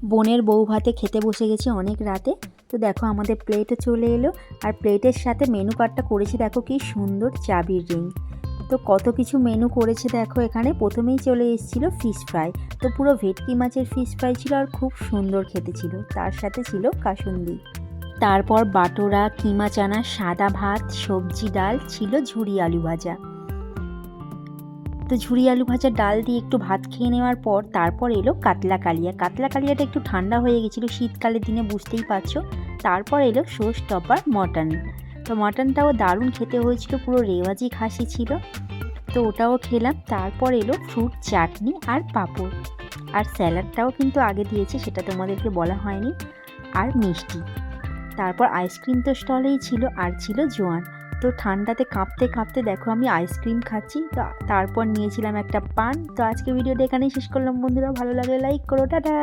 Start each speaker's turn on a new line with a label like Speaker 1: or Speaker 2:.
Speaker 1: বোনের বউ ভাতে খেতে বসে গেছি অনেক রাতে। তো দেখো আমাদের প্লেটও চলে এলো, আর প্লেটের সাথে মেনু কার্ডটা করেছে দেখো কি সুন্দর, চাবির রিং। তো কত কিছু মেনু করেছে দেখো। এখানে প্রথমেই চলে এসেছিল ফিশ ফ্রাই। তো পুরো ভেটকি মাছের ফিশ ফ্রাই ছিল, আর খুব সুন্দর খেতে ছিল। তার সাথে ছিল কাসুন্দি। তারপর বাটোরা, কিমা চানা, সাদা ভাত, সবজি, ডাল, ছিল ঝুরি আলু ভাজা। তো ঝুরি আলু ভাজা ডাল দিয়ে একটু ভাত খেয়ে নেওয়ার পর তারপর এলো কাতলা কালিয়া। কাতলা কালিয়াটা একটু ঠান্ডা হয়ে গেছিলো শীতকালের দিনে, বুঝতেই পারছো। তারপর এলো শোষ টপার মটন। তো মটনটাও দারুণ খেতে হয়েছিল, পুরো রেওয়াজি খাসি ছিল। তো ওটাও খেলাম। তারপর এলো ফ্রুট চাটনি আর পাঁপড়, আর স্যালাডটাও কিন্তু আগে দিয়েছে, সেটা তোমাদেরকে বলা হয়নি, আর মিষ্টি। তারপর আইসক্রিম তো স্টলেই ছিল, আর ছিল জোয়ান। তো ঠান্ডাতে কাঁপতে কাঁপতে দেখো আমি আইসক্রিম খাচ্ছি। তো তারপর নিয়েছিলাম একটা পান। তো আজকে ভিডিওটা এখানেই শেষ করলাম বন্ধুরা, ভালো লাগলে লাইক করো, টাটা।